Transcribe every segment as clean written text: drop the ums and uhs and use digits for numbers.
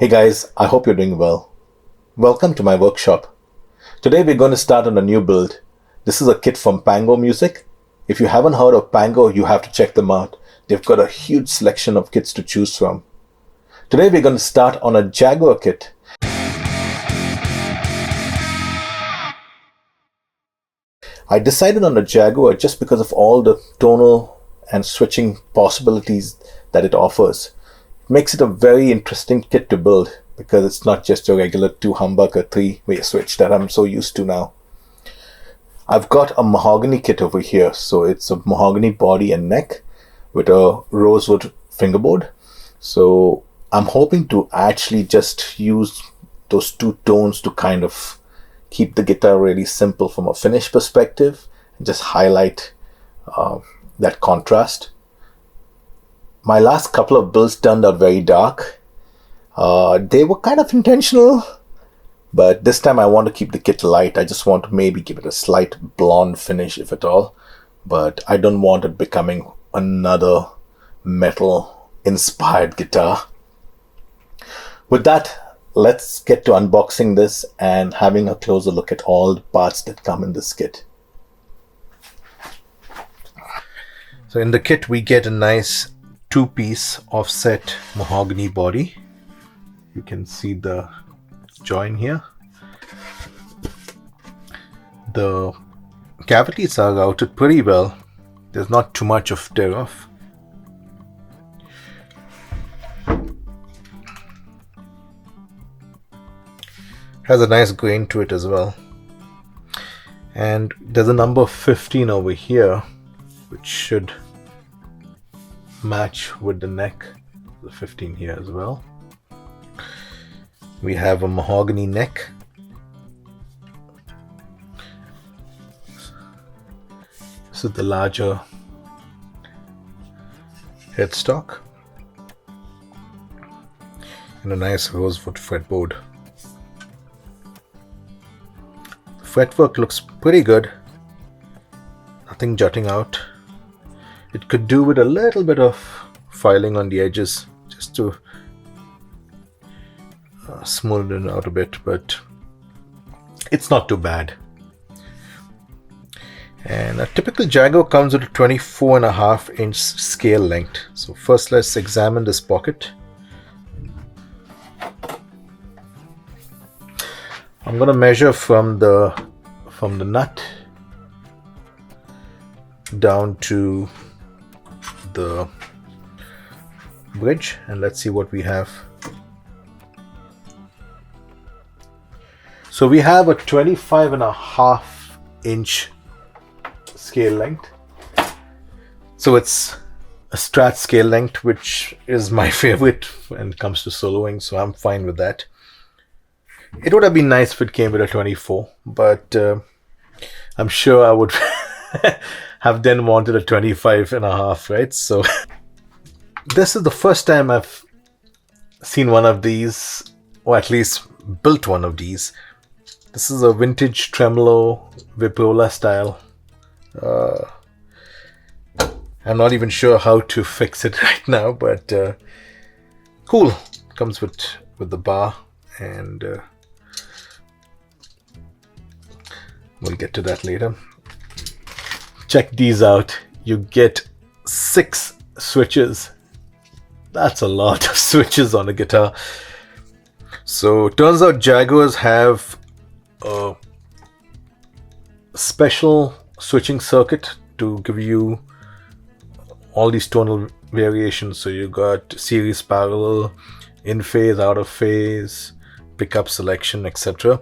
Hey guys, I hope you're doing well. Welcome to my workshop. Today we're going to start on a new build. This is a kit from PANGO Music. If you haven't heard of PANGO, you have to check them out. They've got a huge selection of kits to choose from. Today we're going to start on a Jaguar kit. I decided on a Jaguar just because of all the tonal and switching possibilities that it offers. It makes it a very interesting kit to build because it's not just a regular 2 humbucker 3-way switch that I'm so used to now. I've got a mahogany kit over here, so it's a mahogany body and neck with a rosewood fingerboard. So I'm hoping to actually just use those two tones to kind of keep the guitar really simple from a finish perspective and just highlight that contrast. My last couple of builds turned out very dark. They were kind of intentional, but this time I want to keep the kit light. I just want to maybe give it a slight blonde finish if at all, but I don't want it becoming another metal inspired guitar. With that, let's get to unboxing this and having a closer look at all the parts that come in this kit. So in the kit we get a nice 2-piece offset mahogany body. You can see the join here. The cavities are routed pretty well. There's not too much of tear off. Has a nice grain to it as well. And there's a number 15 over here, which should match with the neck. The 15 here as well. We have a mahogany neck. This is the larger headstock. And a nice rosewood fretboard. Fretwork looks pretty good. Nothing jutting out. It could do with a little bit of filing on the edges just to smooth it out a bit, but it's not too bad. And a typical Jaguar comes with a 24.5-inch scale length. So first let's examine this pocket. I'm going to measure from the nut down to the bridge, and let's see what we have. So we have a 25.5-inch scale length. So it's a Strat scale length, which is my favorite when it comes to soloing, so I'm fine with that. It would have been nice if it came with a 24, but I'm sure I would have then wanted a 25.5, right? So this is the first time I've seen one of these, or at least built one of these. This is a vintage tremolo Viprola style. I'm not even sure how to fix it right now, but cool. Comes with the bar, and we'll get to that later. Check these out. You get 6 switches. That's a lot of switches on a guitar. So turns out Jaguars have a special switching circuit to give you all these tonal variations. So you got series, parallel, in phase, out of phase, pickup selection, etc.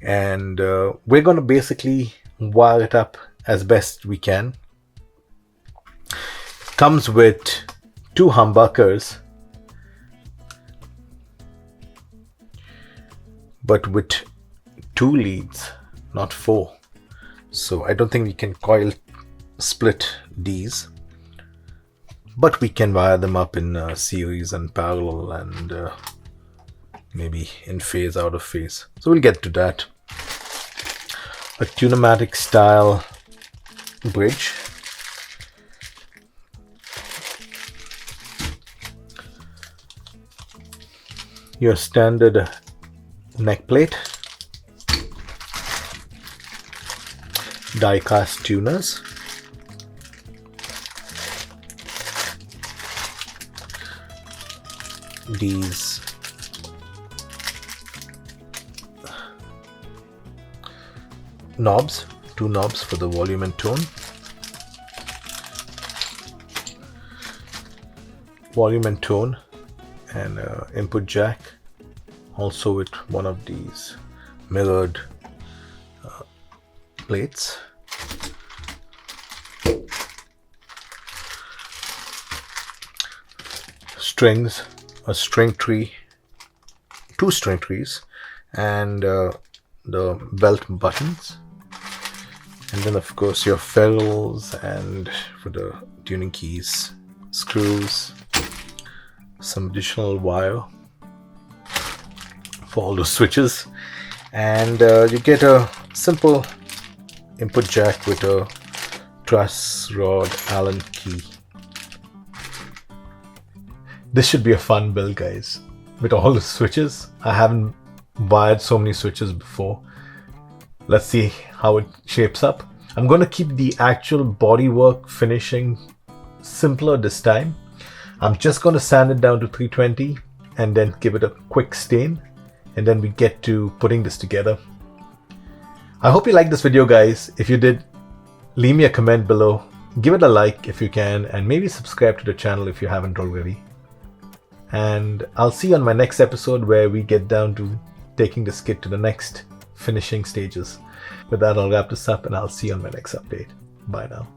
And we're going to basically wire it up as best we can. Comes with 2 humbuckers, but with 2 leads, not 4. So I don't think we can coil split these, but we can wire them up in series and parallel and maybe in phase, out of phase. So we'll get to that. A tunematic style bridge. your standard neck plate, die cast tuners, these knobs, 2 knobs for the volume and tone, and input jack, also with one of these mirrored plates. Strings, a string tree, 2 string trees, and the belt buttons, and then of course your ferrules and for the tuning keys, screws, some additional wire for all the switches, and you get a simple input jack with a truss rod Allen key. This should be a fun build, guys, with all the switches. I haven't wired so many switches before. Let's see how it shapes up. I'm going to keep the actual bodywork finishing simpler this time. I'm just going to sand it down to 320 and then give it a quick stain, and then we get to putting this together. I hope you liked this video, guys. If you did, leave me a comment below, give it a like if you can, and maybe subscribe to the channel if you haven't already. And I'll see you on my next episode where we get down to taking this kit to the next finishing stages. With that, I'll wrap this up and I'll see you on my next update. Bye now.